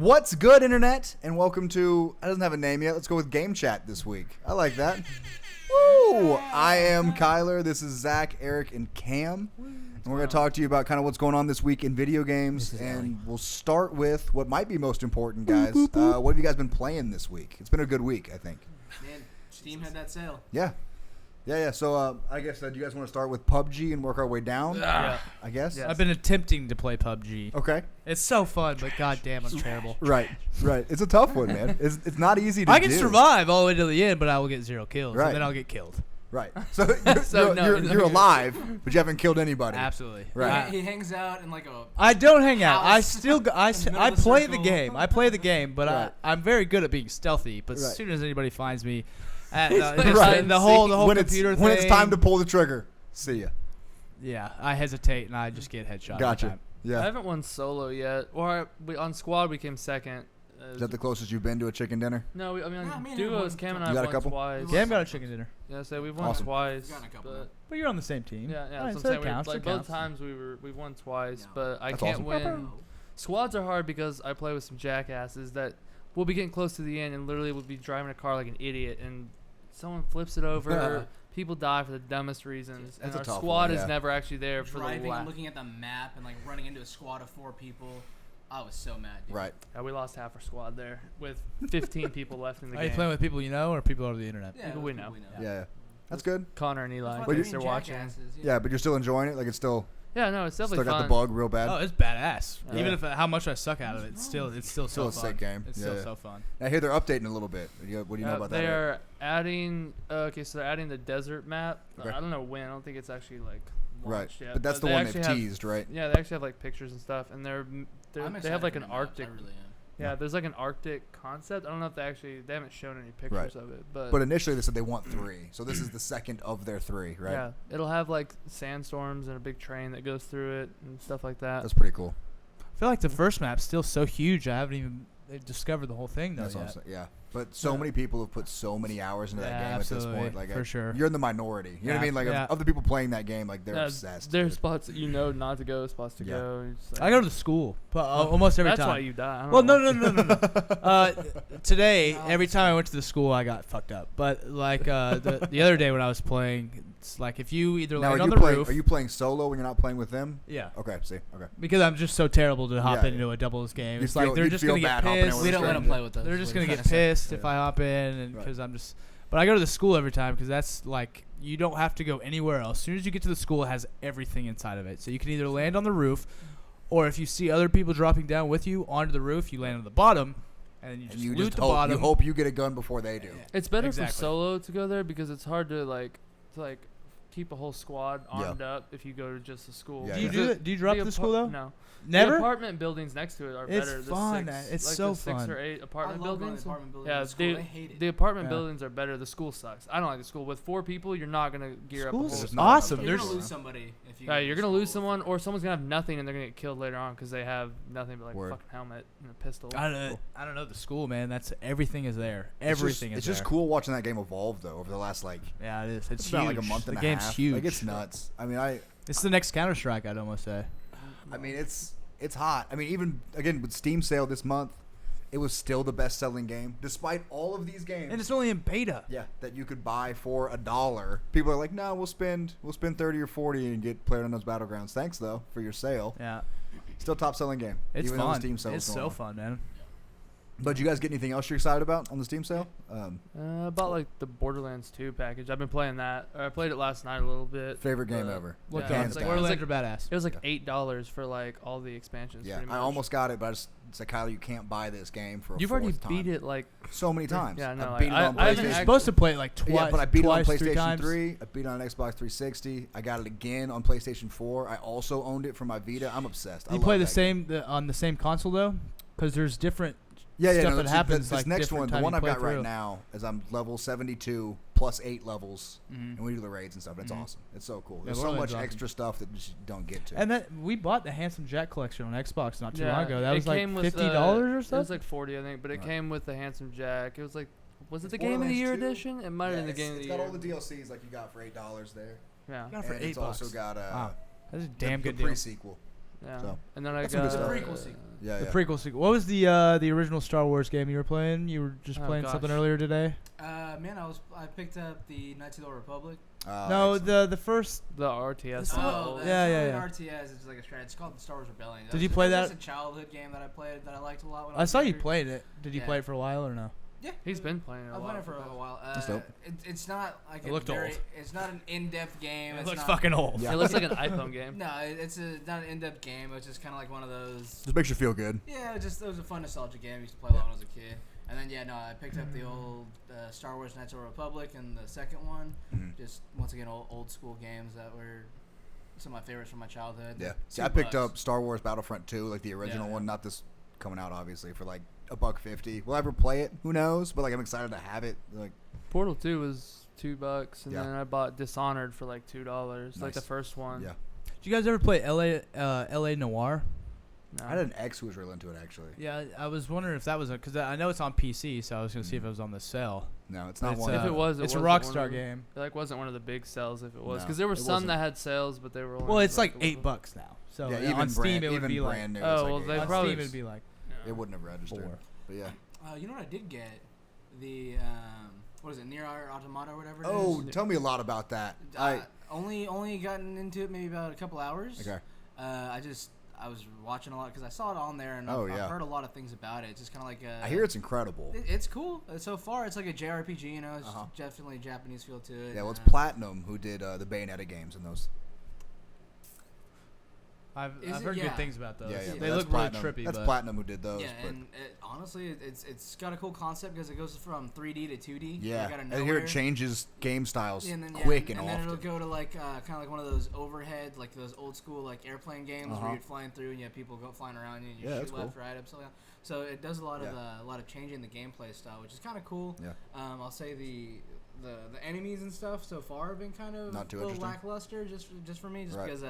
What's good, Internet? And welcome to, it doesn't have a name yet. Let's go with GameChat this week. I like that. Woo! I am Kyler. This is Zach, Eric, and Cam. And we're going to talk to you about kind of what's going on this week in video games. And we'll start with what might be most important, guys. What have you guys been playing this week? It's been a good week, I think. Man, Steam had that sale. Yeah. So I guess do you guys want to start with PUBG and work our way down? Yeah. I guess. Yes. I've been attempting to play PUBG. Okay. It's so fun, but goddamn, I'm terrible. Right. It's a tough one, man. It's not easy to do. I can survive all the way to the end, but I will get 0 kills, Right. and then I'll get killed. Right. So, you're alive, but you haven't killed anybody. Absolutely. Right. He hangs out in like a. I don't hang out. I house still I in the play the circle. game. I play the game, but Right. I'm very good at being stealthy. But Right. as soon as anybody finds me, Right. the whole computer thing. When it's time to pull the trigger, see ya. Yeah, I hesitate and I just get headshot. Gotcha. Every time. I Yeah. haven't won solo yet. Or on squad we came second. Is that the closest you've been to a chicken dinner? No, I mean Nah, me on and duos, him Cam and won. I You got a won couple? twice. Cam got a chicken dinner, Yeah, so we've won Awesome. twice. We've gotten a couple. But but you're on the same team. yeah, All right, that's what I'm so saying. it counts. Like it both counts. times we've won twice, Yeah. but I That's can't awesome. win. Squads are hard because I play with some jackasses that will be getting close to the end and literally will be driving a car like an idiot and someone flips it over. People die for the dumbest reasons, and That's a our tough squad one, is yeah. never actually there for the Driving and last. looking at the map and like running into a squad of 4 people. I was so mad. Dude. Right. Yeah, we lost half our squad there with 15 people left in the Are you game. playing with people you know or people over the internet? Yeah, People we know. Yeah. That's good. Connor and Eli, That's in why case they're they're watching. jackasses, Yeah, but you're still enjoying it. Like it's still Yeah, no, it's definitely got fun. the bug real bad. Oh, it's badass. Yeah. Even if how much I suck out of it, it's still so Still a fun. sick game. It's Yeah, still yeah. so fun. I hear they're updating a little bit. What do you know about that? They Eric? are adding. Okay, so they're adding the desert map. Okay. I don't know when. I don't think it's actually like Right. launched yet. But that's the they one actually they've have- teased, right? Yeah, they actually have like pictures and stuff, and I'm they excited have like for an the maps, Arctic. I really am. Yeah, there's like an Arctic concept. I don't know if they haven't shown any pictures of it, but Initially they said they want 3, so this is the second of their 3, right? yeah, it'll have like sandstorms and a big train that goes through it and stuff like that. That's pretty cool. I feel like the first map's still so huge. I haven't even discovered the whole thing though That's what I'm yet. saying. Yeah. But so Yeah. many people have put so many hours into that Yeah, game at this absolutely, point. Like for sure. You're in the minority. You know what I mean? Like Yeah. of the people playing that game, like they're Yeah, obsessed. There's dude. spots that you know not to go, spots to Yeah. go. It's like- I go to the school almost every That's time. why you die. I don't Well, know. no. Today, every time I went to the school, I got fucked up. But like the other day when I was playing, it's like if you either Now, land are on you the playing? roof, Are you playing solo when you're not playing with them? yeah, Okay. See. Okay. because I'm just so terrible to hop Yeah, into a doubles game. You'd It's like feel- they're you'd just feel gonna get bad hopping in pissed. with We a don't let stranger. them play with us. They're is just what gonna you're get trying to say. pissed if Yeah. I hop in, and Right. because I'm just. But I go to the school every time because that's like you don't have to go anywhere else. As soon as you get to the school, it has everything inside of it. So you can either land on the roof, or if you see other people dropping down with you onto the roof, you land on the bottom, and then you And just you loot just the hope bottom. you hope you get a gun before they do. It's better Exactly. for solo to go there because it's hard to keep a whole squad armed up if you go to just the school. Yeah, Do you yeah. do it? Do you drop The to the school though? No. Never. The apartment buildings next to it are It's better. fun, The 6, it's like so the 6 fun. or 8 I apartment love going to buildings. the apartment buildings. Yeah, in school. I hate it. The apartment Yeah. buildings are better. The school sucks. I don't like the school. With 4 people, you're not gonna gear up a School's whole. There's squad. not awesome. enough You're There's gonna lose somebody if you. Yeah, go to you're gonna lose school. someone, or someone's gonna have nothing and they're gonna get killed later on because they have nothing but like Word. a fucking helmet and a pistol. I don't know the school, man. That's everything is there. It's Everything just is just there. cool watching that game evolve though over the last like Yeah, it is. It's about huge. like a month the and a game's half. huge. Like it's nuts. I mean It's the next Counter Strike, I'd almost say. it's hot. I mean even again with Steam sale this month, it was still the best selling game despite all of these games. And it's only in beta. Yeah, that you could buy for $1. People are like, no, we'll spend 30 or 40 and get PlayerUnknown's Battlegrounds. Thanks though for your sale. Yeah, Still top selling game. it's even though the fun. Steam sale It's is so going on. fun, man. But you guys get anything else you're excited about on the Steam sale? I bought like the Borderlands 2 package. I've been playing that. Or I played it last night a little bit. Favorite game ever. What Yeah, games? Hands like, down. Borderlands are badass. It was like $8 for like all the expansions. Yeah, pretty I much. almost got it, but I just said, Kyler, you can't buy this game for a You've fourth already time. beat it like So many times. Yeah, no, I like, beat it I- on I haven't You're PlayStation. supposed to play it like Yeah, but I beat twice, it on 3 PlayStation times. 3. I beat it on Xbox 360. I got it again on PlayStation 4. I also owned it for my Vita. I'm obsessed. I You love play the that game. same on the same console though, because there's different Yeah, stuff no, that this- happens. This like next different one, the time one you I've play got right through. now, is I'm level 72 plus 8 levels, Mhm. and we do the raids and stuff. And it's Mhm. awesome. It's so cool. Yeah, There's so Borderlands much awesome. extra stuff that you just don't get to. And that we bought the Handsome Jack collection on Xbox not too long ago. That it was like came with, $50 or It was something. like 40, I think, but it Right. came with the Handsome Jack. It was like, was it It's the Game of the Borderlands Year 2? edition? It might have been the Game of the It's Year. got all the DLCs like you got for $8 there. Yeah. Got it for And it's $8. also got Wow, that's a the, damn the good deal. pre-sequel. Yeah. So, and then I that's some good got stuff. Prequel sequel. Yeah, The yeah. prequel sequel. What was the original Star Wars game you were playing? You were just Oh, playing something gosh. earlier today. Man, I picked up the Knights of the Old Republic. No, the first. the RTS. That's one. what- Oh, yeah, yeah, An yeah. RTS. It's like a strat. It's called the Star Wars Rebellion. Did you play that? It's a childhood game that I played that I liked a lot. When I I was saw you younger. played it. Did you Yeah. play it for a while or no? Yeah, He's been playing it a I've lot. played it for a while. That's dope. It's not like It a looked very. old. It's not an in-depth game. It It's looks not, fucking old. Yeah. It looks like an iPhone game. No, it's not an in-depth game. It's just kind of like one of those. Just makes you feel good. Yeah, it was a fun nostalgia game. I used to play a lot when I was a kid. And then I picked up the old Star Wars Knights of the Republic and the second one. Mhm. Just once again old school games that were some of my favorites from my childhood. Yeah. See, $2. I picked up Star Wars Battlefront 2, like the original Yeah. one, not this coming out obviously for like $1.50. Will I ever play it? Who knows? But like I'm excited to have it. Like Portal 2 was $2, and Yeah. then I bought Dishonored for like $2, like the Nice. first one. yeah. Did you guys ever play LA Noir? No. I had an ex who was really into it actually. Yeah, I was wondering if that was because I know it's on PC, so I was gonna see if it was on the sale. No, it's not It's, one. If it was, it's a wasn't one Rockstar of the- game. It like wasn't one of the big sales if it was, No, because there were it some wasn't. that had sales, but they were. Only Well, it's like a little- $8 now. So yeah, on even Steam brand, it would even be brand like. new. Oh, it's well, like they $8. On probably- Steam it'd be like It wouldn't have registered. 4. But yeah. You know what I did get? The what is it? Nier Automata or whatever. It Oh, is. tell me a lot about that. Only gotten into it maybe about a couple hours. Okay. I was watching a lot because I saw it on there and Oh, I've yeah. heard a lot of things about it. It's just kind of like I hear it's incredible. It's cool so far. It's like a JRPG, you know. It's Uh-huh. definitely Japanese feel to it. Yeah, well, it's Uh, Platinum who did the Bayonetta games and those. I've Is it? heard Yeah. good things about those. Yeah, yeah. They but that's look really Platinum. trippy. That's but Platinum who did those. Yeah, but and honestly, it's got a cool concept because it goes from 3D to 2D. yeah, like out of I hear nowhere. it changes game styles Yeah, and then, quick and and then often. it'll go to like kind of like one of those overhead, like those old school like airplane games Uh-huh. where you're flying through and you have people go flying around you and you Yeah, shoot that's left, cool. right, up, something. So it does a lot Yeah. of changing the gameplay style, which is kind of cool. Yeah. I'll say the enemies and stuff so far have been kind of Not too a little interesting? lackluster just for me, just Right. because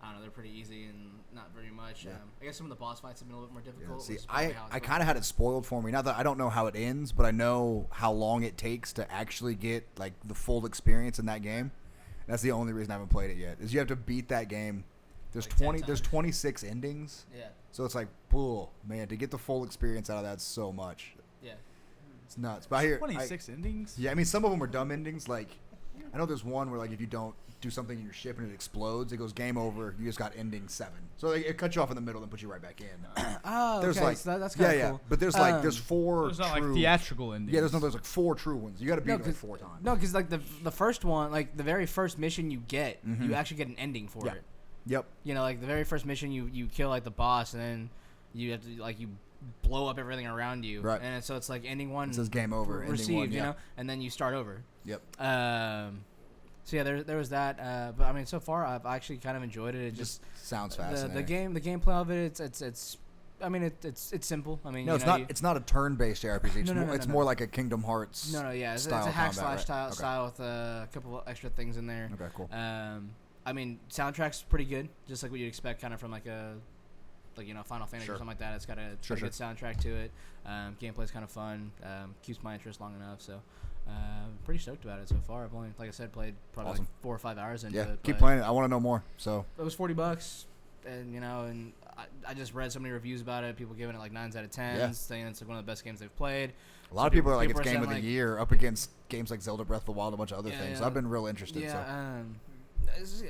I don't know, they're pretty easy and not very much. Yeah. I guess some of the boss fights have been a little bit more Yeah, difficult. see, which is probably how I it's kind of had it spoiled for me. Not that I don't know how it ends, but I know how long it takes to actually get like the full experience in that game. That's the only reason I haven't played it yet. Is you have to beat that game. There's Like 10 there's times. 26 endings, Yeah, so it's like, bull, man, to get the full experience out of that so much. yeah. It's nuts. But I hear 26 endings. Yeah, I mean some of them are dumb endings. Like I know there's one where like if you don't do something in your ship and it explodes, it goes game over. You just got ending 7. So like, it cuts you off in the middle and puts you right back in. Oh, There's okay, like so that's yeah, kind of yeah. cool. But there's like there's 4 There's not true. like theatrical endings. Yeah, there's like 4 true ones. You got to beat No, it like 'cause- 4 times. No, because like the first one, like the very first mission you get, Mhm. you actually get an ending for Yeah. it. Yep. You know, like the very first mission, you kill like the boss, and then you have to like you blow up everything around you. Right. And so it's like ending one. It says game over. Ending Received, one, you yeah. know, and then you start over. Yep. So yeah, there was that. But I mean, so far I've actually kind of enjoyed it. It just Sounds the fascinating. the gameplay of it. It's. I mean, it's simple. I mean, No, you it's know, not. It's not a turn-based JRPG. It's No, no, more, no, it's no, more no. like a Kingdom Hearts. No, yeah, it's a style hack combat, slash right? style, Okay. style with a couple of extra things in there. Okay, cool. I mean, soundtrack's pretty good, just like what you'd expect, kind of from like a, like Final Fantasy Sure. or something like that. It's got a Sure, pretty good soundtrack to it. Gameplay's kind of fun. Keeps my interest long enough, so pretty stoked about it so far. I've only, like I said, played probably Awesome. like 4 or 5 hours into Yeah, it. keep but playing it. I want to know more. So It was $40, and I just read so many reviews about it. People giving it like 9s out of 10s, Yeah. saying it's like one of the best games they've played. a lot So of people are like people it's are game saying, of the like- year up against games like Zelda Breath of the Wild, and a bunch of other Yeah, things. yeah. So I've been real interested. Yeah,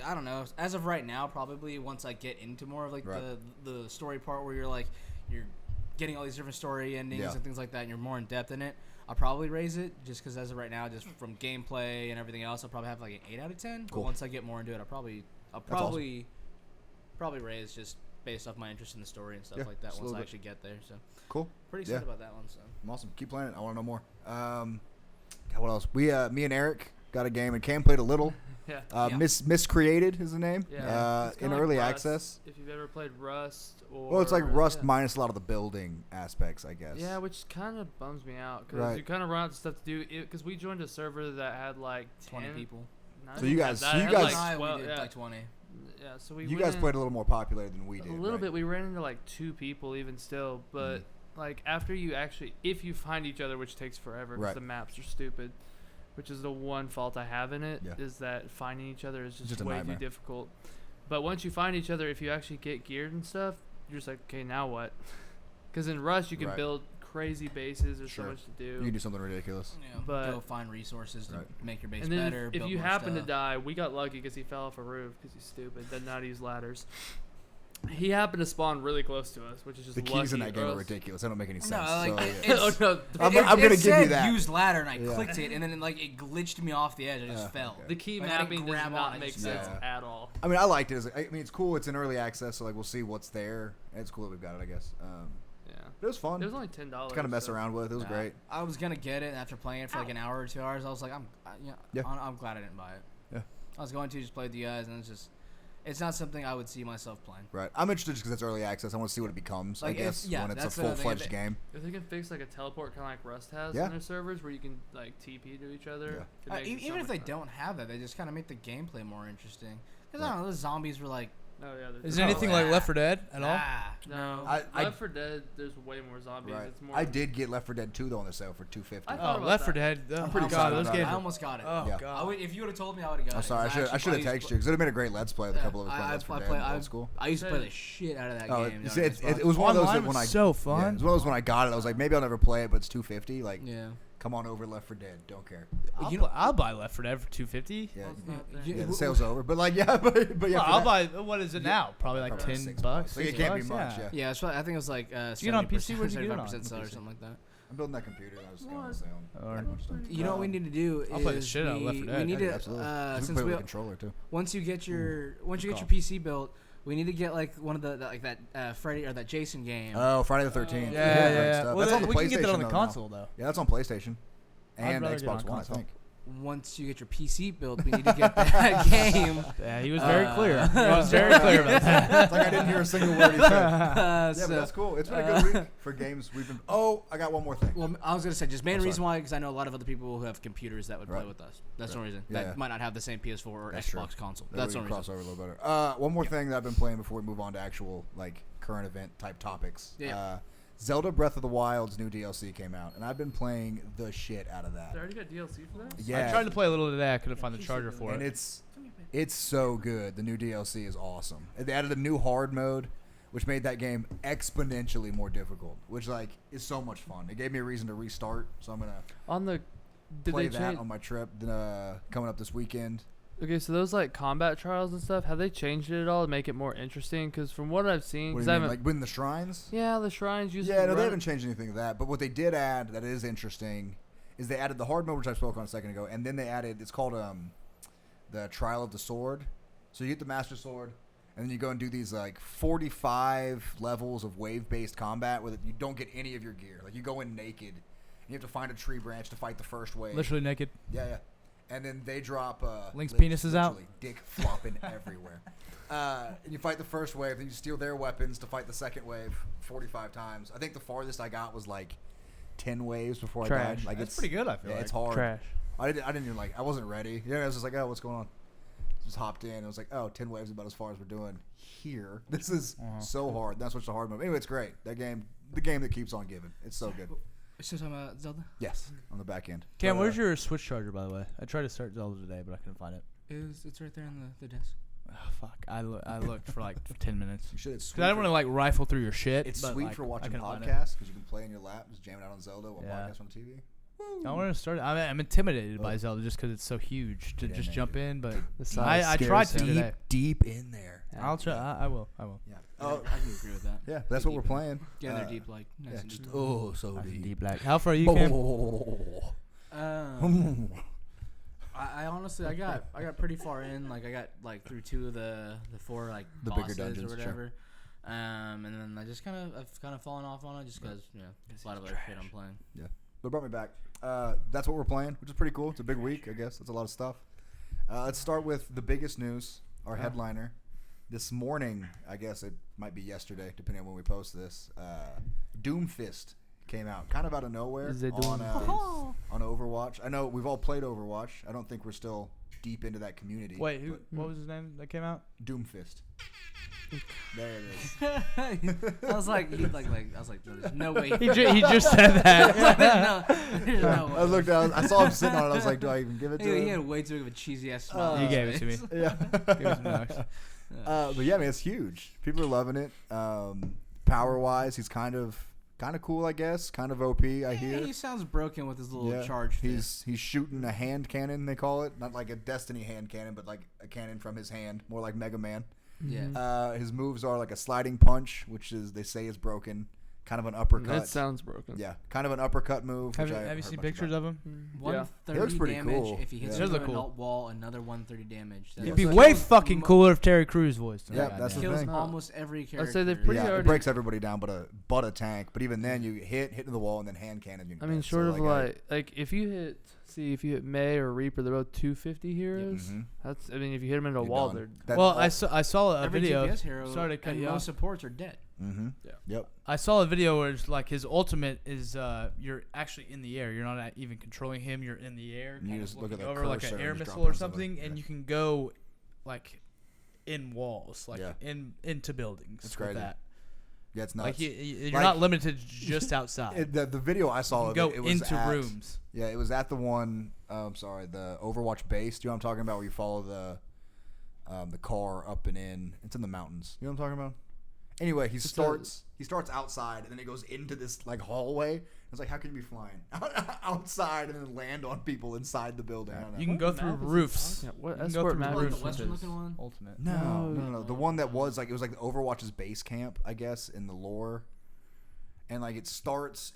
I don't know. As of right now, probably once I get into more of like Right. the story part where you're getting all these different story endings Yeah. and things like that, and you're more in depth in it, I'll probably raise it just because as of right now, just from gameplay and everything else, I'll probably have like an 8 out of 10. Cool. But once I get more into it, I'll probably raise just based off my interest in the story and stuff Yeah, like that just a once little I bit. actually get there. So Cool. pretty Yeah. excited about that one. So I'm awesome. Keep playing it. I want to know more. God, what else? Me and Eric got a game and Cam played a little. Yeah. Yeah. Miscreated is the name. Yeah. It's In kinda like early Rust, access. If you've ever played Rust or Well, it's like Rust yeah. minus a lot of the building aspects, I guess. Yeah, which kind of bums me out because Right. you kind of run out of stuff to do. Because we joined a server that had like 20 10 people. not So you even guys- that, so you had, guys- like, we 12, did yeah. like 20. Yeah, so we You went guys in played a little more popular than we did. a little right? bit. We ran into like 2 people even still, but like after you actually, if you find each other, which takes forever because Right. the maps are stupid, which is the one fault I have in it, is Yeah. that finding each other is just Just a way too nightmare. difficult. But once you find each other, if you actually get geared and stuff, you're just like, okay, now what? Because in Rush, you can Right. build crazy bases. There's Sure. so much to do. You can do something ridiculous. Yeah, But- go find resources to Right. make your base and then better. if build you more happen to stuff. die, we got lucky because he fell off a roof because he's stupid. Doesn't know how to use ladders. He happened to spawn really close to us, which is just The keys lucky, in that game or are else- ridiculous. They don't make any sense. No, like so, yeah. it's, Oh, no. I'm gonna give you said that. Use ladder, and I Yeah. clicked it, and then it glitched me off the edge. I just Yeah, fell. okay. The key Like, I didn't mapping does grab on, not I make just sense fell. at all. I mean, I liked it. I mean, it's cool. It's in early access, so like we'll see what's there. And it's cool that we've got it, I guess. Yeah. But it was fun. It was only $10. to kind of mess around with. It was Nah, great. I was gonna get it, and after playing it for like an hour or 2 hours, I was like, Yeah. I'm glad I didn't buy it. Yeah. I was going to just play with you guys, and it's not something I would see myself playing. Right. I'm interested just because it's early access. I want to see what it becomes. Like, I guess yeah, when it's a that's another thing. full-fledged game. If they can fix like a teleport kind of like Rust has Yeah. on their servers where you can like TP to each other. Yeah. it makes it so Even if much they fun. don't have that, they just kind of make the gameplay more interesting. Because I Right. don't know, those zombies were like, Oh yeah. Is it anything like Left 4 Dead at all? No. I- Left 4 Dead, there's way more zombies. Right. It's more. I did get Left 4 Dead 2 though on the sale for $250. I Oh, thought about Left 4 that. Dead. Oh, pretty God, excited those about games. I almost got it. Oh Yeah. God. If you would have told me, I would have got it. I'm sorry. 'cause I should have texted you because it would have been a great Let's Play with a couple of us playing Left 4 Dead. Old school. I used to play the shit out of that Oh, game. you on see, Xbox. it was one of those Online that when was I so Yeah, fun. it was one of those when I got it. I was like, maybe I'll never play it, but it's $250. Like, Yeah. come on over, Left 4 Dead. Don't care. I'll buy Left 4 Dead for $250. Yeah, Well, it's not there. yeah. The sale's over, but like, yeah, but yeah. Well, for I'll that- buy. What is it now? Probably like Probably $10. $6. Like, it can't be $6, much. Yeah. Yeah, I think it was like You get it on PC? Where'd you get it on? 75% sell or something like that. I'm building that computer. That was going on sale. Or- Got a bunch of stuff. You know what we need to do I'll play the is shit out of Left 4 we Dead. need Yeah, to absolutely. You can since play we with a controller too. once you get your call. PC built, we need to get like one of the like that Freddy or that Jason game. Oh, Friday the 13th. Yeah. great stuff. Well, That's on the we can get that PlayStation on the though now. console though. Yeah, that's on PlayStation I'd and rather get it on Xbox One, I console. think. Once you get your PC built, we need to get that game. Yeah, he was very clear. He Uh, was very clear about that. It's like I didn't hear a single word he said. Yeah, So, but that's cool. It's been a good week for games. We've been. Oh, I got one more thing. well, I was gonna say just main Oh, reason sorry. why because I know a lot of other people who have computers that would play Right. with us. That's the Right. only reason. Yeah, that yeah. might not have the same PS4 or That's Xbox true. console. Maybe That's the we only can reason. cross over a little better. One more thing that I've been playing before we move on to actual like current event type topics. Yeah. Zelda Breath of the Wild's new DLC came out, and I've been playing the shit out of that. They already got DLC for that? Yeah, I tried to play a little today. I couldn't find the charger for and it. it's so good. The new DLC is awesome. And they added a new hard mode, which made that game exponentially more difficult, which like is so much fun. It gave me a reason to restart, so I'm gonna On the. Did play they that change? on my trip coming up this weekend. Okay, so those like combat trials and stuff, have they changed it at all to make it more interesting? Because from what I've seen, What do 'cause you I mean, haven't. like win the shrines? Yeah, the shrines use. Yeah, no, they haven't changed anything of that. But what they did add that is interesting is they added the hard mode, which I spoke on a second ago, and then they added it's called the Trial of the Sword. So you get the Master Sword, and then you go and do these like 45 levels of wave-based combat where you don't get any of your gear. Like you go in naked, and you have to find a tree branch to fight the first wave. Literally naked. Yeah, yeah. And then they drop Link's lit- penis is out? literally dick flopping everywhere. And you fight the first wave, then you steal their weapons to fight the second wave 45 times. I think the farthest I got was like 10 waves before I Trash. died. Like That's it's pretty good. I feel Yeah, like. it's hard. Trash. I didn't even like. I wasn't ready. Yeah, I was just like, oh, what's going on? Just hopped in. And I was like, oh, 10 waves is about as far as we're doing here. This is so hard. That's what's the hard mode. Anyway, it's great. That game, the game that keeps on giving. It's so good. Still talking about Zelda? Yes, on the back end. Cam, But, where's your Switch charger, by the way? I tried to start Zelda today, but I couldn't find it. It's right there on the desk. Oh, fuck. I looked for like 10 minutes. You should. It's Cause I didn't want to like rifle through your shit. It's but, sweet like, for I watching couldn't find it. podcasts because you can play in your lap, just jamming out on Zelda while Yeah. podcasts on TV. I want to start. I'm intimidated by Oh. Zelda just because it's so huge to Get in just there, jump dude. in. But The size I scares tried to him. today. Deep in there. I'll try. I will. Yeah. Oh, I can agree with that. Yeah, that's what we're playing. Get in there deep, like nice Yeah, and just deep. so deep. Deep black. How far are you, Cam? I honestly I got pretty far in. Like I got like through 2 of the 4 like The bigger bosses dungeons, or sure. whatever. And then I just I've kind of fallen off on it just because a lot of other shit I'm playing. But it brought me back. That's what we're playing, which is pretty cool. It's a big week, I guess. That's a lot of stuff. Let's start with the biggest news, our headliner. This morning, I guess it might be yesterday, depending on when we post this. Doomfist came out, kind of out of nowhere Is it on Overwatch. I know we've all played Overwatch. I don't think we're still deep into that community. Wait, who? but What was his name that came out? Doomfist. There it is. I was like, there's no way. He just said that. There's no way. I looked down. I saw him sitting on it. I was like, do I even give it to He him? had way too big of a cheesy ass smile. You on gave his it to me. face. Yeah. Give it some knocks. But yeah, I mean, it's huge. People are loving it. Power wise, he's kind of cool, I guess. Kind of OP, I hear. He sounds broken with his little Yeah, charge. he's shooting a hand cannon, they call it, not like a Destiny hand cannon, but like a cannon from his hand, more like Mega Man. Yeah. His moves are like a sliding punch, which is they say is broken, kind of an uppercut. That sounds broken. Yeah, kind of an uppercut move. Have which you heard seen much pictures about. of him? Yeah. 130 It looks pretty damage. cool. If he hits Yeah. you It does through look an cool. wall, another 130 damage. Yeah. It'd be So way kills fucking mo- cooler if Terry Crews voiced him. Yeah, God that's the damn. Kills thing. almost every character. I'd say they're pretty Yeah, it already. breaks everybody down, but a tank. But even then, you hit into the wall and then hand cannon. You I mean, dead. short So, of like if you hit May or Reaper, they're both 250 heroes. Mhm. That's I mean, if you hit them into a You're wall, done. they're That- Well, I saw a every video. GPS hero Sorry to cut and you most off. supports are dead. Mm-hmm. Yeah. Yep. I saw a video where it's like his ultimate is you're actually in the air. You're not even controlling him. You're in the air. You kind of just look at looking the over like cursor an and air just missile drop or on somebody. something, and Yeah. you can go like in walls, like Yeah. into buildings. It's with crazy. that. Yeah, it's nuts. Like you're Like- not limited to just outside. The video I saw you of can go it was into at, rooms. Yeah, it was at the one. The Overwatch base. Do you know what I'm talking about? Where you follow the car up and in. It's in the mountains. You know what I'm talking about? Anyway, he starts outside and then it goes into this like hallway. It's like, how can you be flying outside and then land on people inside the building? I don't know. You can go What through map is he roofs. talking about? What You can go escort through map Like is the roofs. western this? looking one. Ultimate. No. The one that was like it was like the Overwatch's base camp, I guess, in the lore. And like it starts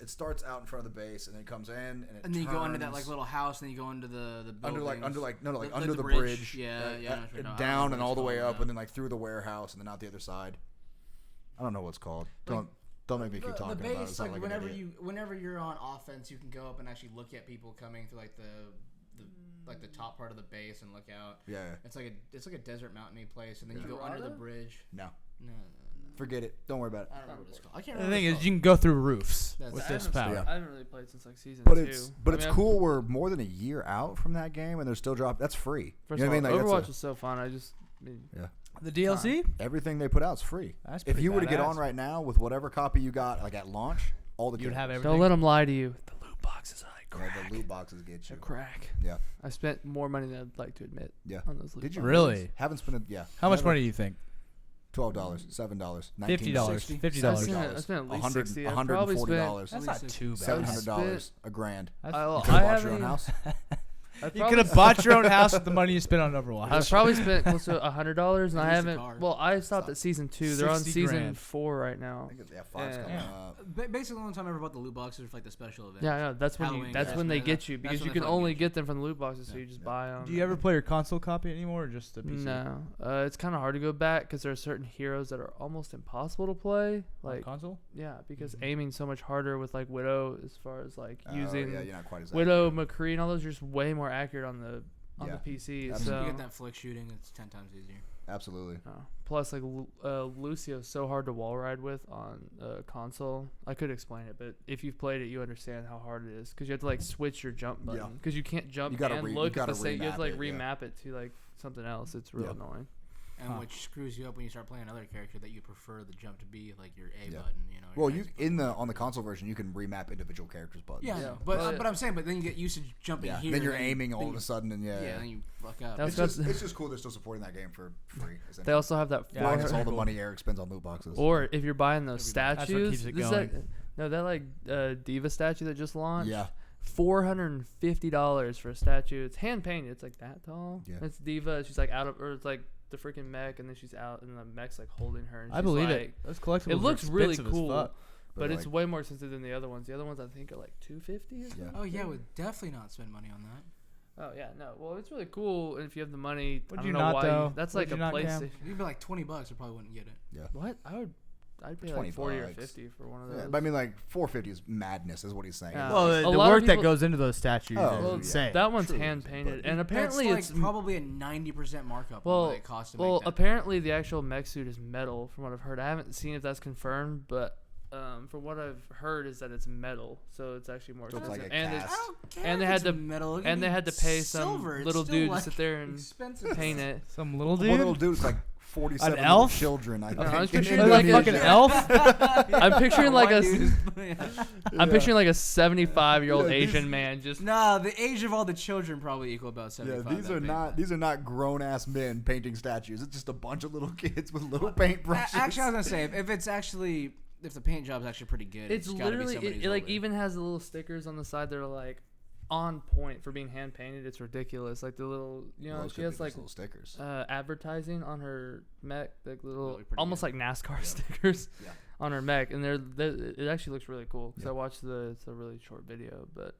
out in front of the base, and then it comes in, and it And then you go under that turns like little house, and then you go into the under buildings. the bridge. bridge, Yeah, yeah, I know what you're talking about. I don't down know and what all it's the way called up, now. and then like through the warehouse, and then out the other side. I don't know what it's called. Don't make me keep talking the about it. base, It's not like like an idiot. whenever you're on offense, you can go up and actually look at people coming through like the top part of the base and look out. Yeah. It's like a desert mountainy place, and then Yeah. you go under the Dorado? bridge. No, No. forget it. Don't worry about it. I don't remember what it's called. I can't The remember. thing what is, it's you can go through roofs That's- with I this haven't- power. Yeah. I haven't really played since like season But 2. it's I mean, cool. We're more than a year out from that game, and they're still dropping. That's free. First you know of what all, I mean? Like, Overwatch was so fun. The DLC? everything they put out is free. That's If pretty you were to get badass. on right now with whatever copy you got, like at launch, all the You'd have characters. everything. don't let them lie to you. The loot boxes are like Yeah, crack. the loot boxes get They're you. crack. Yeah. I spent more money than I'd like to admit. Yeah. On those loot Did you boxes. Really? Haven't spent it. Yeah. How much Never- money do you think? $12, $7, $50. $60. $50. I spent at least $100, $60. I probably spent. $140, That's not too bad. $700, a grand. That's- I- You could have bought your own haven't- house. I You probably could have bought your own house with the money you spent on Overwatch. I've probably spent close to $100, and I Use the haven't. card. Well, I stopped at season 2. They're on 60 season grand. 4 right now. I think it's, 5's Yeah. coming Yeah. up. Basically, the only time I ever bought the loot boxes was like the special event. Yeah, I know. That's when Halloween, That's when they Christmas, get you that's because when you they can fucking only get get them from the loot boxes, so you just buy them. Do you ever play your console copy anymore, or just the PC? No, it's kind of hard to go back because there are certain heroes that are almost impossible to play. On Like, console? yeah, because Mhm. aiming so much harder with like Widow as far as like using Yeah, you're not quite as Widow, McCree, and all those are just way more accurate on the Yeah. PC. Absolutely. So You get that flick shooting, it's 10 times easier. Absolutely. plus like Lucio's so hard to wall ride with on console. I could explain it, but if you've played it, you understand how hard it is because you have to like switch your jump Yeah. button because you can't jump You gotta and you look at gotta the same. You have to like remap it, yeah. remap it to like something else. It's real Yeah. annoying. And Huh. which screws you up when you start playing another character that you prefer the jump to be like your A Yeah. button, you know. Well, your you X button. on the console version, you can remap individual characters' buttons. Yeah, Yeah. but Well, I'm saying, but then you get used to jumping Yeah. here. Then you're and aiming all then of a you- sudden, and Yeah, then you fuck up. That's it's just cool they're still supporting that game for free. They also have that. Yeah, minus that's all the cool. money Eric spends on loot boxes. Or if you're buying those That's what statues, keeps it this is going. that like Diva statue that just launched. Yeah. $450 for a statue. It's hand painted. It's like that tall. Yeah. It's Diva. She's like out of, or it's like the freaking mech, and then she's out, and the mech's like holding her. And I she's believe like, it. Those collectibles It looks really expensive as cool, fuck. but it's like, way more expensive than the other ones. The other ones I think are like $250. Yeah. Oh yeah, would definitely not spend money on that. Oh yeah, no. Well, it's really cool, and if you have the money, Would I you don't know not, why. though? That's Would like you a not, Cam? PlayStation. It'd be like $20. I probably wouldn't get it. What? I'd pay 20 like 40 or bucks. 50 for one of those. Yeah, but I mean, like $450 is madness, is what he's saying. Yeah. Well, A the lot of work that people- goes into those statues Oh, is well, insane. That one's True, hand painted, but- and apparently That's it's like probably a 90% markup on well, what it costs to well. make that. Apparently the actual mech suit is metal, from what I've heard. I haven't seen if that's confirmed, but from what I've heard is that it's metal, so it's actually more So it's expensive. like a and cast. I don't care and they if had it's to- metal. and they had to pay some silver. It's little still, dude like, to sit there and expensive. paint it. Some little One dude. little dude's like 47 An little elf? children. I I was think. picturing in like a fucking elf. I'm picturing like a Yeah. I'm picturing like a 75-year-old Yeah, these- Asian man just. No, the age of all the children probably equal about Yeah, 75. these are not grown ass men painting statues. It's just a bunch of little kids with little paintbrushes. Actually, I was gonna say if the paint job's actually pretty good, It's gotta be literally somebody who's it like older. even has the little stickers on the side that are like on point for being hand painted. It's ridiculous. Like the little Those she could has be like just little stickers. advertising on her mech, like little Really pretty almost good. like NASCAR stickers Yeah. on her mech, and it actually looks really cool. Cause Yeah. I watched it's a really short video, but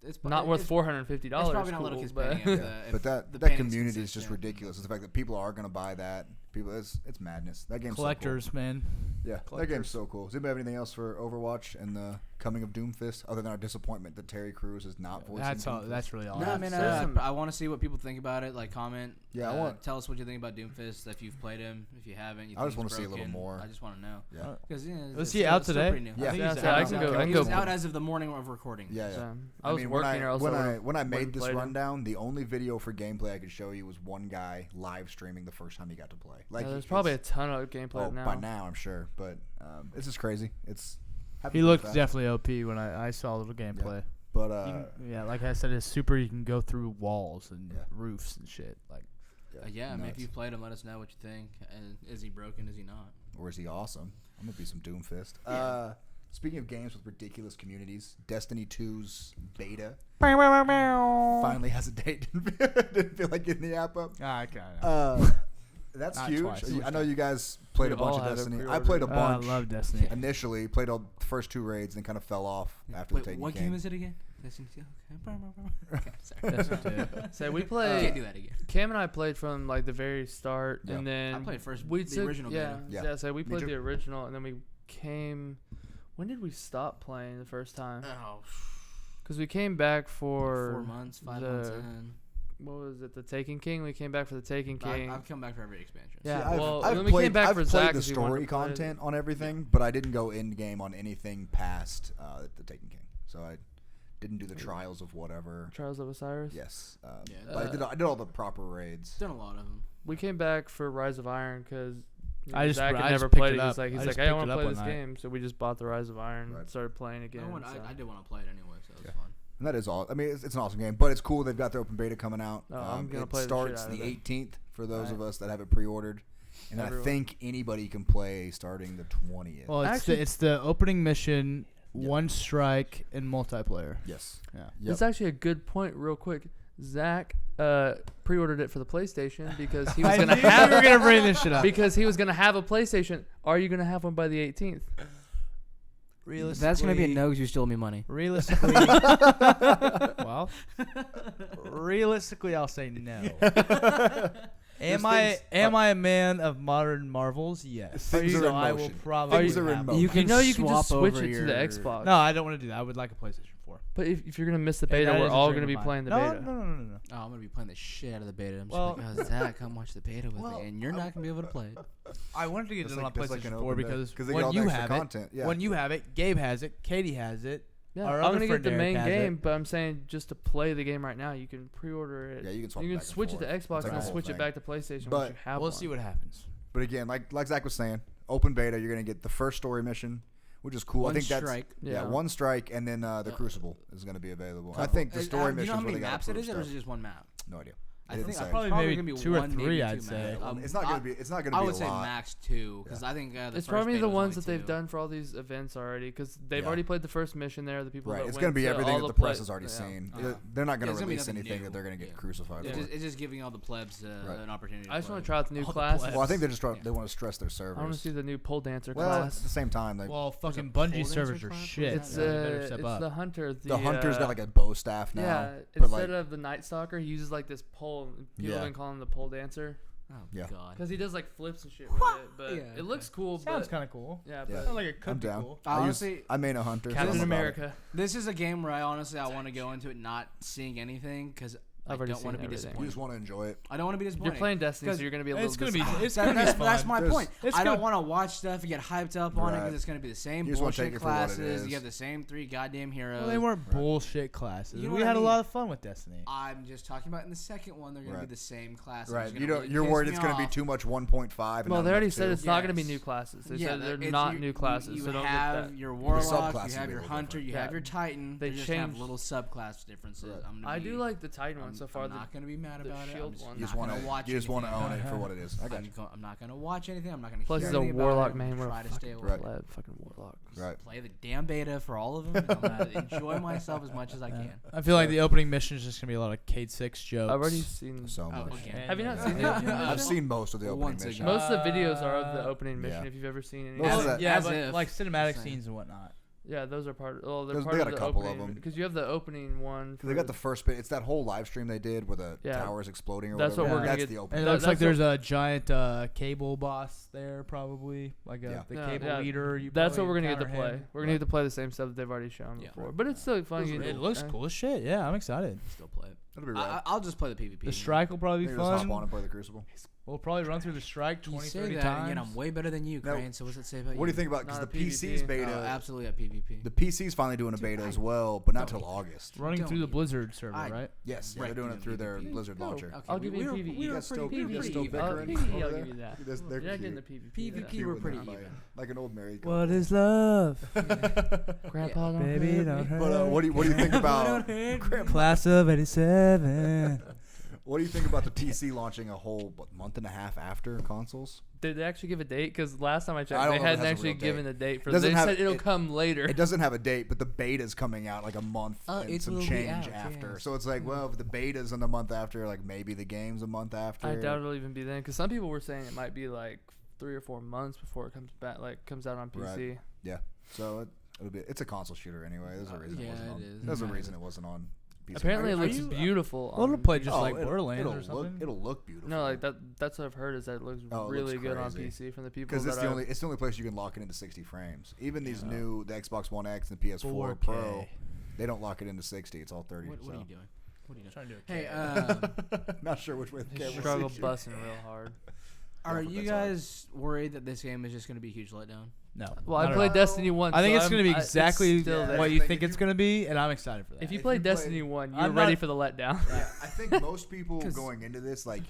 It's not worth $450. It's probably not cool, little kids but painting. Yeah, If but the that painting's community is just consistent. ridiculous. It's the fact that people are gonna buy that. People, it's madness. That game's Collectors, man. So cool. Yeah, that collectors. game's so cool. Does anybody have anything else for Overwatch and the coming of Doomfist, other than our disappointment that Terry Crews is not voicing Doomfist? That's really all. No, I I have mean, to say. some- I want to see what people think about it. Like, comment. Yeah, I want- Tell us what you think about Doomfist. If you've played him, if you haven't, you I think just wanna he's see a little broken. more. I just want to know. Yeah, Because Was he out today? Pretty new. Yeah. I think Yeah, he's so out I now. can go- Okay. I can He go was out for- as of the morning of recording. yeah. So, yeah. I was mean, working or else when I I when I would've made this played him. rundown, the only video for gameplay I could show you was one guy live streaming the first time he got to play. Like there's he- probably a it's- ton of gameplay now. by now I'm sure, but it's just crazy. It's He looked definitely OP when I saw a little gameplay. but You can- yeah, like I said, it's super. You can go through walls and Yeah. roofs and shit. Like, Yeah, I mean, if nuts. you've played him, let us know what you think. And is he broken? Is he not? Or is he awesome? I'm gonna be some Doomfist. Yeah. Speaking of games with ridiculous communities, Destiny 2's beta finally. finally has a date. Didn't feel like getting the app up. Okay. That's Not huge. twice. I know you guys played a We bunch all of have it Destiny. I pre-ordered. played a I bunch love Destiny. initially. Played all the first 2 raids, and then kind of fell off after the Wait, Taken what King. game is it again? Destiny 2? Okay, sorry. Destiny 2. So we I played. can't do that again. Cam and I played from like the very start, Yeah. and then I played first we the took- original yeah, beta. Yeah. So we Me played too. the original, and then we came. When did we stop playing the first time? Oh, Because we came back for 4 months, 5 the- months in. what was it? The Taken King. We came back for the Taken King. I've come back for every expansion. Yeah, See, well, I've then we played, came back I've for played Zach the 'cause he wanted story to play it. content on everything, but I didn't go in game on anything past the Taken King. So I didn't do the trials of whatever. Trials of Osiris. Yes, Yeah, but I did all the proper raids. Done a lot of them. We came back for Rise of Iron because I just- Zach I had just never picked played it it. up. He's like, I hey, just I picked want it to up play one this night. game, so we just bought the Rise of Iron, Right. started playing again. so. I did want to play it anyway, so it was Yeah. fun. And that is all. I mean, it's an awesome game, but it's cool. They've got their open beta coming out. Oh, I'm gonna it play the shit starts out of the it. 18th for those Right. of us that have it pre-ordered, and I Everyone. think anybody can play starting the 20th. Well, Actually- it's the opening mission, Yep. one strike, and multiplayer. Yes. Yeah. Yep. That's actually a good point. Real quick, Zach pre-ordered it for the PlayStation because he was I gonna knew have you were gonna bring this shit up. because he was gonna have a PlayStation. Are you gonna have one by the 18th? Realistically, That's gonna be a no because you still owe me money. Realistically, well, realistically, I'll say no. Am I a man of modern marvels? Yes. Things are so in I will motion. probably Things are in have motion. You one. can You know you can just swap switch over it to the your- Xbox. No, I don't want to do that. I would like a PlayStation 4. But if you're gonna miss the And beta, that we're is a all dream gonna of be mine. playing the no, beta. No. Oh, I'm gonna be playing the shit out of the beta. I'm just Well- like, oh, Zach, come watch the beta with Well, me, and you're not gonna be able to play it. I wanted to get it on That's like PlayStation an 4 open beta, because 'cause they get when all the you extra have content, it, yeah. when you have it, Gabe has it, Katie has it. Yeah, Our I'm other gonna get friend the Derek main has game, it. but I'm saying just to play the game right now, you can pre-order it. Yeah, you can swap You it can back and switch it to forth. Xbox It's like and a then whole switch thing. it back to PlayStation But once you have We'll one. see what happens. But again, like Zach was saying, open beta, you're gonna get the first story mission, which is cool. One I think strike. that's Yeah. one strike, and then the Crucible is gonna be available. I Couple. think the story Do missions you know how where many they gotta maps it prove is, or is stuff. it just one map? No idea. I Didn't think say. Probably probably maybe gonna be 2 or one, 3, maybe I'd two say. maps. It's not gonna be. It's not gonna I be would a say lot. max 2 because I think the It's first probably beta the was ones only that they've 2. done for all these events already, because they've Yeah. already played the first mission there. The people Right. that It's went gonna be to everything all that the pla- press has already yeah. seen. Uh-huh. They're not gonna Yeah, it's gonna be release nothing anything new. that they're gonna get Yeah. crucified It's for. just, giving all the plebs Right. an opportunity. I just want play. to try out the new All the classes. plebs. Well, I think they just Yeah. they want to stress their servers. I want to see the new pole dancer well, at class. the same time, like Well, fucking pole Bungie dancer servers are class? shit. It's so they better step it's up. the hunter. the hunter's got uh, like a bow staff now. yeah. but Instead like of the night stalker, he uses like this pole. And people Yeah. have been calling him the pole dancer Oh Yeah. God. because he does like flips and shit with it. But Yeah, it looks cool. Sounds but kind of cool. yeah, Yeah. but Sounds like it could I'm be down. cool. Honestly, I main a hunter. so Captain I'm about it. America. this is a game where I want to go into it not seeing anything because I've already don't want to seen be everything. You disappointed. just want to enjoy it. I don't want to be disappointed. You're playing Destiny, so 'Cause you're gonna be a little. It's gonna be. disappointed. It's gonna be fun. That's my point. It's I don't gonna- want to watch stuff and get hyped up on it Right. because it's going to be the same You just wanna bullshit take it for what it classes. is. You have the same 3 goddamn heroes. Well, they weren't bullshit classes. You know We what I had a mean? lot of fun with Destiny. I'm just talking about in the second one, they're going to Right. be the same classes. Right. It's You gonna don't. really You're piss worried me it's going to be off. too much 1.5. And Well, not they already enough said 2. it's not going to be Yes. new classes. They Yeah, said they're it's- not new classes. You so don't have get that. your warlock, subclasses you have will your be a little hunter, you have Yeah. your titan. They They just have changed- little subclass differences. Right. I'm gonna I be- do like the Titan one I'm, so far. I'm not going to be mad the about it. shield I'm just one. You just not want going to. to watch You just want to anything own about it for what it is. I got you. I'm not going to watch anything. I'm not going to Plus, hear he's a anything warlock, about it. man. I'm We're try a to stay fucking, away. pleb, fucking warlock. Right. Play the damn beta for all of them. And I'm going to enjoy myself as much as I can. I feel like the opening mission is just gonna be a lot of Cade 6 jokes. I've already seen. So Oh, much. again. Have you not Yeah. seen it? Yeah. I've seen most of the opening Once mission. again. Most of the videos are of the opening Yeah. mission. If you've ever seen any. Most of Well, that- yeah, as but if- like cinematic Same. scenes and whatnot. Yeah, those are part. Oh, they're They part got of a the couple of opening them. because you have the opening one. They got the first bit. It's that whole live stream they did where the Yeah. tower is exploding or That's whatever. what we're gonna That's get- the And opening. it That- looks like that's there's a giant cable boss there, probably like Yeah. the Yeah, cable yeah. leader. You That's what probably we're gonna get to encounter play. him. We're gonna get to play the same stuff that they've already shown Yeah. before. But it's still fun. Those You are can- It looks cool as shit. Yeah, I'm excited. Still play it. That'll be rad. I'll just play the PvP. The strike will probably You be just hop on fun. and play the Crucible. We'll probably run through the strike You 20, say 30 that, times. and yet I'm way better than you, Now, Crane. So what's it say about you? What do you think about? Because Not the a PC's PvP. beta, Oh, absolutely at PvP. the PC's finally doing a Dude, beta I as well, but not don't till even- August. Running Don't through the even- Blizzard server, I- right? Yes, Right, they're doing it through their PvP. Blizzard Go. launcher. Okay, I'll give you a PvP. You guys still pretty bickering even. over PvP, there? I'll give you that. They're You're not cute. getting the PvP. PvP Cute we're when pretty they're even. fighting. Like an old married What couple. is love? Grandpa, don't Baby, hurt don't me. hurt. But what do you think about Class of '87. what do you think about the PC launching a whole month and a half after consoles? Did they actually give a date? Because last time I I checked, don't they know if it hadn't has a actually real date. given a date for. Doesn't They have- said it'll it- come later. It doesn't have a date, but the beta's coming out like a month Oh, and it some will be change out, after. yes. So it's like, well, if the beta's in the month after, like maybe the game's a month after. I doubt it'll even be then, because some people were saying it might be like 3 or 4 months before it comes back, like comes out on PC. Yeah. So it'll be. It's a console shooter anyway. There's a reason yeah, it wasn't it on. is. There's a Yeah. reason it wasn't on PC. Apparently, it Are looks you- beautiful. Well, it'll on play PC. just like Borderlands it'll or something. It'll look beautiful. No, like that's what I've heard is that it looks Oh, it really looks good on crazy. PC from the people Because that it's the only place you can lock it into 60 frames. Even these new the Xbox One X and the PS4 Pro, 4K. they don't lock it into 60. It's all 30. What so. are you doing? What are you doing? Trying to do a Hey, Not sure which way the They camera struggle sees you. busting real hard. are Yeah, you that's hard. guys worried that this game is just going to be a huge letdown? No. Well, not I at played all. Destiny 1. I think so it's going to be it's exactly still Yeah, there. what I you think think if it's you- going to be, and I'm excited for that. If you If play you play- Destiny 1, you're I'm ready not- for the letdown. Yeah, I think most people 'Cause- going into this, like,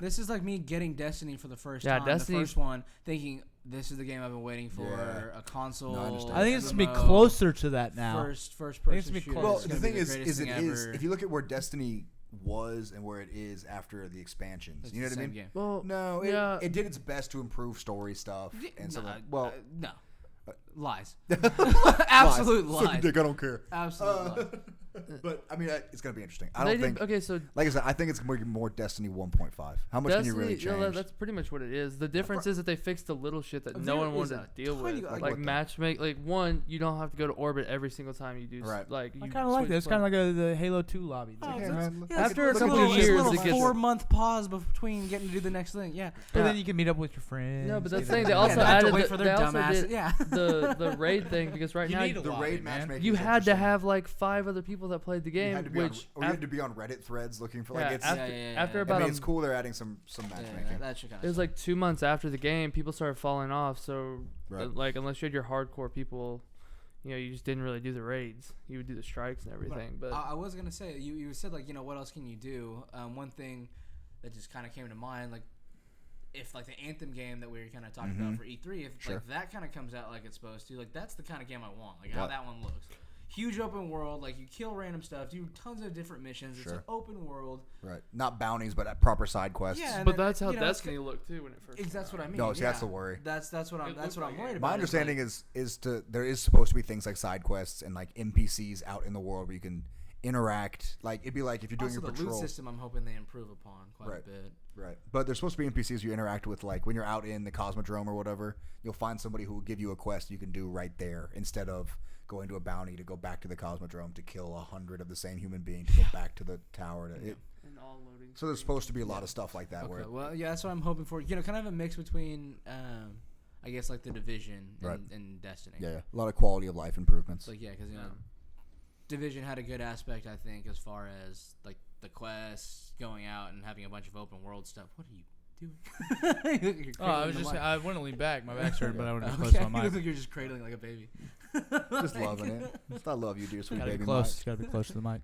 This is like me getting Destiny for the first Yeah, time. Destiny- The first one, thinking this is the game I've been waiting for. Yeah. A console. No, I understand. I think it's going to be MMO, closer to that now. First think it's person gonna be shooter. close. well, It's the gonna thing be is, greatest thing ever. if you look at where Destiny was and where it is after the expansions, It's you know the what I same mean? game. Well, No, yeah. it did its best to improve story stuff and stuff. Like, well, no. Lies. lies. Absolute Suck a lies. dick, I don't care. Absolute lies. But I mean, it's gonna be interesting. I They don't did- think. okay, so Like I said, I think it's going to be more Destiny 1.5. How much can you really Destiny, change? that's pretty much what it is. The difference is that they fixed the little shit that no There one is wanted a to deal with, tiny- like like what the- matchmake. Like one, you don't have to go to orbit every single time you do. Right. Like I you kind of like switch that. It's kind of play- like the Halo 2 lobby. Oh, Hey, it's- man, look- yeah, After it's a couple little, years, it's a it little gets- 4-month pause between getting to do the next thing. Yeah. But Yeah. then you can meet up with your friends. No, but that's get the thing. it They done. also not to added wait the, for they their also dumbasses. did Yeah. the raid thing because right You now need a the lobby, raid man. matchmaking. you is had to interesting. have like 5 other people that played the You game, had to be on, which or you had to be on Reddit threads looking for like Yeah, it's. after, after I about mean, a it's cool they're adding some Yeah, matchmaking. that should kind It was like 2 months after the game, people started falling off. So, Right. like, unless you had your hardcore people, you know, you just didn't really do the raids. You would do the strikes and everything. But I was gonna say you said like what else can you do? One thing that just kind of came to mind like if like the Anthem game that we were kind of talking about for E3, if Sure. like that kind of comes out like it's supposed to, like that's the kind of game I want. Like how Right. that one looks. Huge open world, like you kill random stuff, do tons of different missions. It's Sure. an open world. Right. Not bounties, but at proper side quests. Yeah, and but then, that's how you know, it's Destiny looked too when it first. That's what I mean. No, see, that's yeah. the worry. That's what I'm It that's looked what I'm like worried it. about. My is, understanding like, is to there is supposed to be things like side quests and like NPCs out in the world where you can interact. Like it'd be like if you're doing also your the patrol. loot system. I'm hoping they improve upon quite Right. a bit. Right. But there's supposed to be NPCs you interact with, like when you're out in the Cosmodrome or whatever, you'll find somebody who will give you a quest you can do right there instead of going to a bounty to go back to the Cosmodrome to kill 100 of the same human being to go back to the tower. And all loading. So there's supposed to be a lot of stuff like that where Okay, well, yeah, that's what I'm hoping for. You know, kind of a mix between, I guess, like the Division and, Right. and Destiny. yeah, a lot of quality of life improvements. It's like, yeah, because, you know, Division had a good aspect, I think, as far as like the quests, going out and having a bunch of open world stuff. What are you doing? I was just. I want to lean back. My back's hurt, but I want to be close Okay, to you my look mic. like you're just cradling like a baby. Just loving it. Just I love you, dear sweet Gotta baby. be close. Gotta be close to the mic.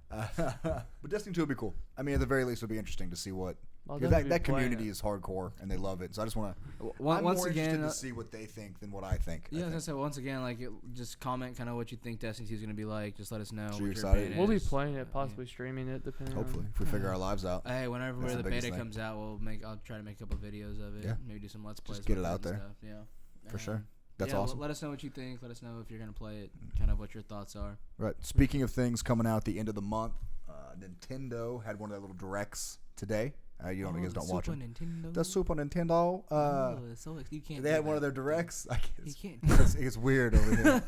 But Destiny 2 would be cool. I mean, at the very least, it would be interesting to see what. I'll Because definitely that be playing community it. is hardcore and they love it. So I just want to. Once more again, interested to see what they think than what I think. yeah, I was I think. gonna say once again, like just comment kind of what you think Destiny 2 is gonna be like. Just let us know. Sure what you're your excited. opinion We'll be is. playing it, possibly streaming it, depending. Hopefully, on... if we figure our lives out. Hey, whenever That's the the biggest beta thing. comes out, I'll try to make a couple videos of it. Yeah. Maybe do some let's plays. Just get with it out and there. Stuff. Yeah. For sure. That's yeah, awesome. Let us know what you think. Let us know if you're gonna play it. Kind of what your thoughts are. Right. Speaking of things coming out at the end of the month, Nintendo had one of their little directs today. You guys don't watch it. Nintendo. The Super Nintendo. You can't. They do had one of that. their directs. You can't. It's weird over here.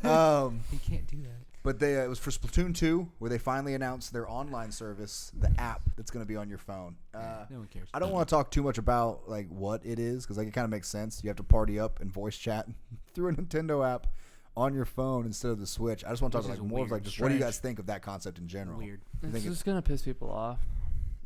You can't do that. But it was for Splatoon 2, where they finally announced their online service, the app that's going to be on your phone. No one cares. I don't want to talk too much about like what it is, because it kind of makes sense. You have to party up and voice chat through a Nintendo app on your phone instead of the Switch. I just want to talk Which about is more of weird. just what do you Strange. guys think of that concept in general? Weird. I It's think just gonna piss people off.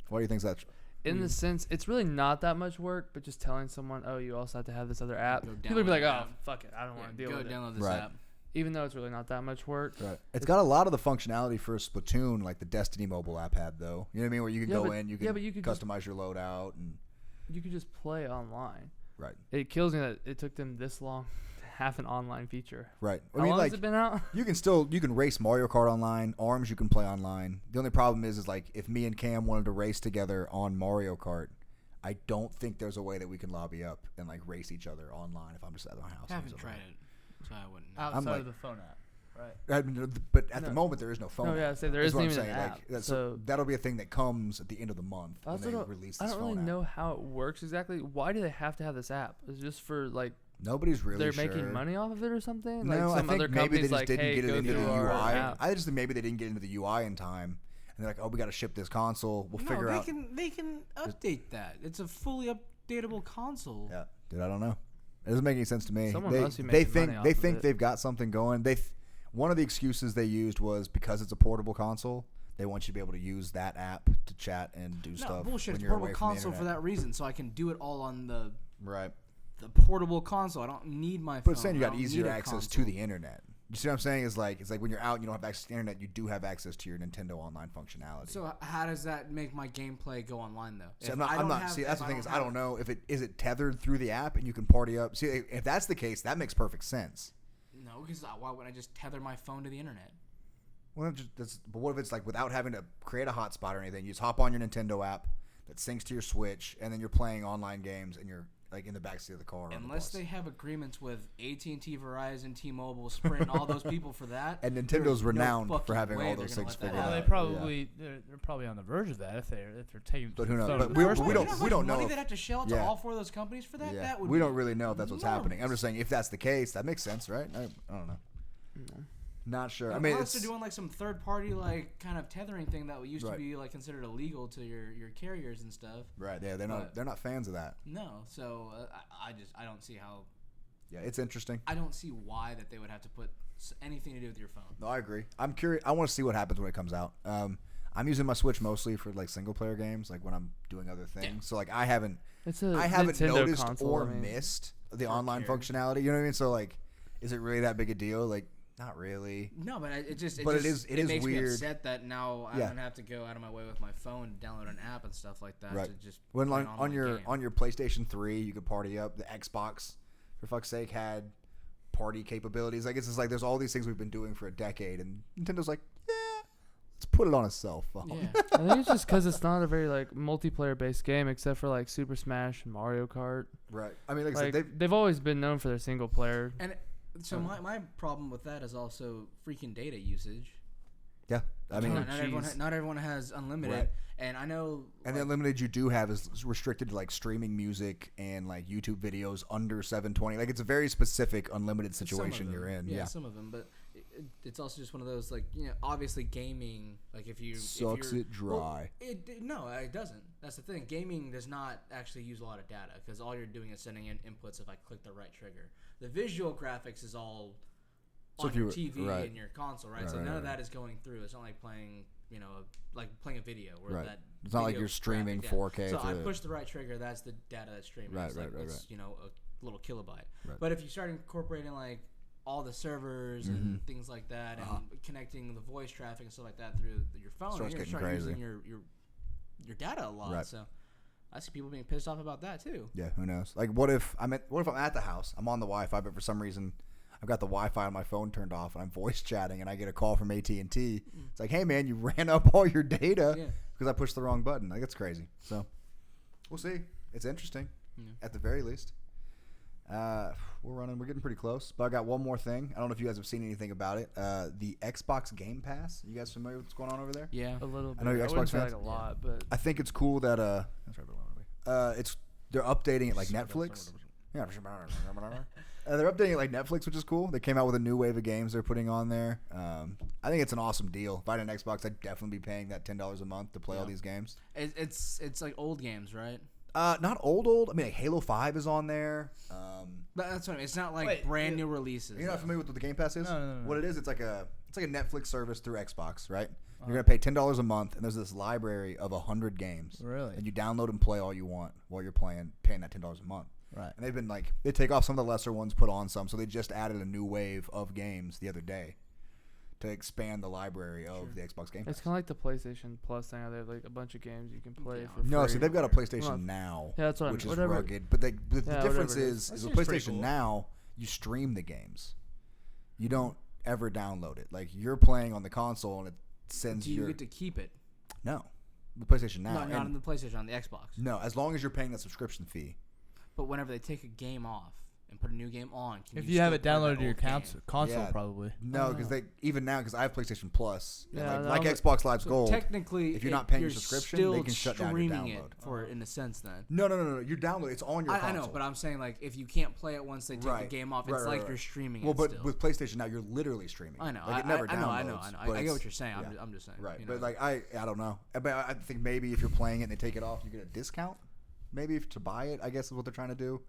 why do you think that's? In the sense, it's really not that much work, but just telling someone, oh, you also have to have this other app. Go People would be like, download oh, the fuck it, I don't want to deal go with it. download this Right. app. Even though it's really not that much work. Right. It's got a lot of the functionality for Splatoon, like the Destiny mobile app had, though. You know what I mean? Where you can Yeah, go but- in, you yeah, can but you could just- customize your loadout, and You could just play online. right, It kills me that it took them this long to have an online feature. right. I How mean, long like has it been out? you can race Mario Kart online. ARMS you can play online. The only problem is like if me and Cam wanted to race together on Mario Kart, I don't think there's a way that we can lobby up and like race each other online if I'm just at my house. I haven't tried it, so I wouldn't. know. Outside like- of the phone app, right? I mean, but at the No. moment there is no phone. No, yeah, app, say there is isn't what I'm even an saying. app, Like, so so- that'll be a thing that comes at the end of the month I when also they don't, release I this don't phone really app. know how it works exactly. Why do they have to have this app? Is it just for like Nobody's really they're sure. making money off of it or something? No, like I some think other maybe they companies just like, didn't hey, get it go into the through our UI. app. I just think maybe they didn't get into the UI in time, and they're like, "Oh, we got to ship this console. We'll figure they out." They can update that. It's a fully updatable console. Yeah, dude, I don't know. It doesn't make any sense to me. Someone they must be they making think money off they of think it. they've got something going. One of the excuses they used was because it's a portable console. They want you to be able to use that app to chat and do No, stuff. bullshit. when It's a you're portable away from the console for internet. that reason, so I can do it all on the Right. portable console. I don't need my phone. But it's saying you I got don't easier need a access to console. the internet. You see what I'm saying? It's like when you're out and you don't have access to the internet, you do have access to your Nintendo Online functionality. So how does that make my gameplay go online though? See, If I'm I don't not. have- See, that's if the thing is, I have- don't know if it is it tethered through the app and you can party up. See, if that's the case, that makes perfect sense. No, because why would I just tether my phone to the internet? Well, but what if it's like without having to create a hotspot or anything? You just hop on your Nintendo app that syncs to your Switch, and then you're playing online games, and you're like in the backseat of the car. or on the Unless bus. they have agreements with AT&T, Verizon, T-Mobile, Sprint, all those people for that. And there's Nintendo renowned no for fucking having way all they're those gonna things let that figured Well, out. they probably they're probably on the verge of that if they're taking. But who knows? phone But in the we- first we place. don't- You know how we much don't know money if- they'd have to shell to Yeah. all four of those companies for that. Yeah, That would we be don't really know if that's what's happening. I'm enormous. just saying if that's the case, that makes sense, right? I don't know. Not sure. I mean, unless it's they're doing like some third party like kind of tethering thing that used Right. to be like considered illegal to your carriers and stuff. right. Yeah, but- they're not fans of that. No, so I don't see how Yeah, it's interesting. I don't see why that they would have to put anything to do with your phone. No, I agree. I'm curious. I want to see what happens when it comes out. I'm using my Switch mostly for like single player games, like when I'm doing other things. Yeah. So like I haven't It's a I haven't Nintendo noticed console, or I mean. missed the don't online care. functionality. You know what I mean? So like, is it really that big a deal? Like, not really. No, but it just But it is makes weird. me upset that now Yeah. I'm gonna have to go out of my way with my phone, download an app and stuff like that Right. to just When play on, an on online your game. on your PlayStation 3, you could party up. The Xbox, for fuck's sake, had party capabilities. Like it's just like there's all these things we've been doing for a decade, and Nintendo's like, yeah, let's put it on a cell phone. Yeah. I think it's just because it's not a very like multiplayer based game, except for like Super Smash and Mario Kart. Right. I mean, like I Like said, they've always been known for their single player. And so my problem with that is also freaking data usage. yeah. I mean, not jeez. everyone has unlimited, Right. and I know. and the like, unlimited you do have is restricted to like streaming music and like YouTube videos under 720. Like it's a very specific unlimited some of situation them, you're in. Yeah, Yeah. some of them, but it's also just one of those like obviously gaming like if you Sucks if you're, it dry. No, it doesn't. That's the thing. Gaming does not actually use a lot of data because all you're doing is sending in inputs if I click the right trigger. The visual graphics is all So on if you your were- TV right. and your console, right? Right, So right, none right, of that right. is going through. It's not like playing, like playing a video where Right. that. It's not like video you're streaming graphic, 4K So I to- push the right trigger. That's the data that's streaming. Right, It's right, right, it's, a little kilobyte. Right. But if you start incorporating like all the servers and things like that, and connecting the voice traffic and stuff like that through your phone, Starts you're getting start crazy. using your data a lot. Right. So I see people being pissed off about that too. Yeah, who knows? Like, what if I'm at the house? I'm on the Wi-Fi, but for some reason, I've got the Wi-Fi on my phone turned off, and I'm voice chatting, and I get a call from AT&T. It's like, hey man, you ran up all your data Yeah. because I pushed the wrong button. Like, it's crazy. So, we'll see. It's interesting, at the very least. We're getting pretty close. But I got one more thing. I don't know if you guys have seen anything about it. The Xbox Game Pass. You guys familiar with what's going on over there? Yeah. A little bit. I know you're wouldn't Xbox say fans. like a lot, but I think it's cool that they're updating it like Netflix. Yeah. They're updating it like Netflix, which is cool. They came out with a new wave of games they're putting on there. I think it's an awesome deal. If I had an Xbox, I'd definitely be paying that $10 a month to play all these games. It's like old games, right? Not old. I mean, like Halo 5 is on there. But that's what I mean. It's not like Wait, brand new releases. You're not familiar with what the Game Pass is? No. What it is, it's like a Netflix service through Xbox, right? You're gonna pay $10 a month, and there's this library of 100 games. Really? And you download and play all you want while you're paying that $10 a month. Right. And they've been like, they take off some of the lesser ones, put on some. So they just added a new wave of games the other day to expand the library of the Xbox Game Pass. it's kind of like the PlayStation Plus thing. They have like a bunch of games you can play for free. No, see, they've got a Well, PlayStation Now, yeah, that's what I which mean. is Whatever. rugged. But the Yeah, difference whatever it is. is That with seems pretty PlayStation cool. Now, you stream the games. You don't ever download it. Like, you're playing on the console, and it sends Do you your... get to keep it? No. The PlayStation Now. No, not and- on the PlayStation, on the Xbox. no, as long as you're paying the subscription fee. But whenever they take a game off and put a new game on, can If you you have still it play that downloaded to your old game? console, Yeah. probably. No, because they even now, because I have PlayStation Plus, and Yeah, like that was- Xbox Live So Gold. technically, if you're not paying your you're subscription, still they can shut down your streaming download. it for in a sense. Then No. You download it. It's on your I console. know, but I'm saying like if you can't play it once they take the Right. game off, Right, it's right, like right. you're streaming Well, it but still. with PlayStation Now, you're literally streaming. I know, Like, it never I know. downloads. but I get it's- what you're saying. yeah. I'm just saying. Right, you but know. like I don't know. But I think maybe if you're playing it and they take it off, you get a discount. Maybe to buy it, I guess is what they're trying to do.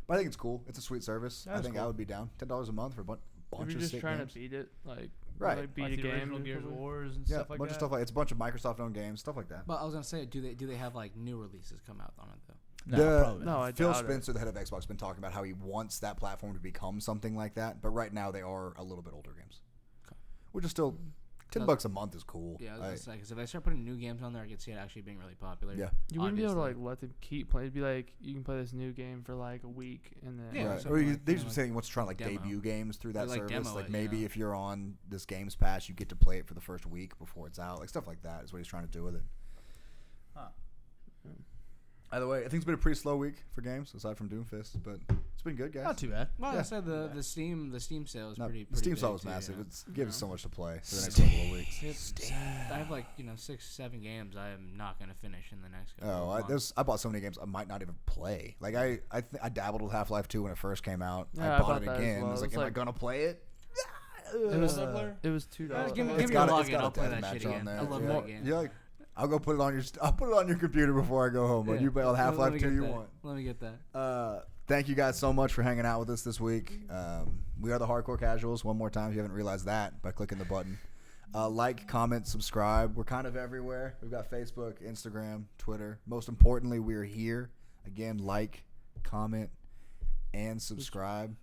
But I think it's cool. It's a sweet service. I That's think I cool. would be down. $10 a month for a bunch If of you're just sick trying games. to beat it, like Right. like beat Like a the game, original or Gears of something. Wars and Yeah, stuff like a bunch that. of stuff like it's a bunch of Microsoft-owned games, stuff like that. But I was gonna say, do they have like new releases come out on it though? No, probably No, not. I Phil doubt it. Spencer, the head of Xbox, has been talking about how he wants that platform to become something like that. But right now, they are a little bit older games, Okay. which is still $10 a month is cool. Yeah, I was gonna say because if they start putting new games on there, I could see it actually being really popular. Yeah. You wouldn't be able to obviously. like let them keep playing. It'd be like you can play this new game for like a week and then Yeah, Right. something Or like- they've you know, been saying he wants to try to like demo. debut games through that Like service. demo Like it, maybe yeah. if you're on this Games Pass, you get to play it for the first week before it's out. Like stuff like that is what he's trying to do with it. Huh. Either way, I think it's been a pretty slow week for games aside from Doomfist, but it's been good, guys. Not too bad. Well, Yeah. I said the Steam sale is No, pretty. the Steam big sale was too, massive. yeah. It's gives us Yeah. so much to play for the next couple of weeks. I have like 6-7 games I am not gonna finish in the next couple Oh, of months. I bought so many games I might not even play. Like I dabbled with Half-Life 2 when it first came out. Yeah, I I bought bought it that as again. well. I was like, It's am I like- gonna play it? It was Multiplayer? it was $2. Give me It's your got login. a I'll play that deathmatch shit on again. there. I love Yeah. that game. Yeah, like, I'll go put it on I'll put it on your computer before I go home. But Yeah. you play on Let me Half-Life 2 get you that. want. Let me get that. Thank you guys so much for hanging out with us this week. We are the Hardcore Casuals. One more time, if you haven't realized that, by clicking the button. Like, comment, subscribe. We're kind of everywhere. We've got Facebook, Instagram, Twitter. Most importantly, we're here. Again, like, comment, and subscribe.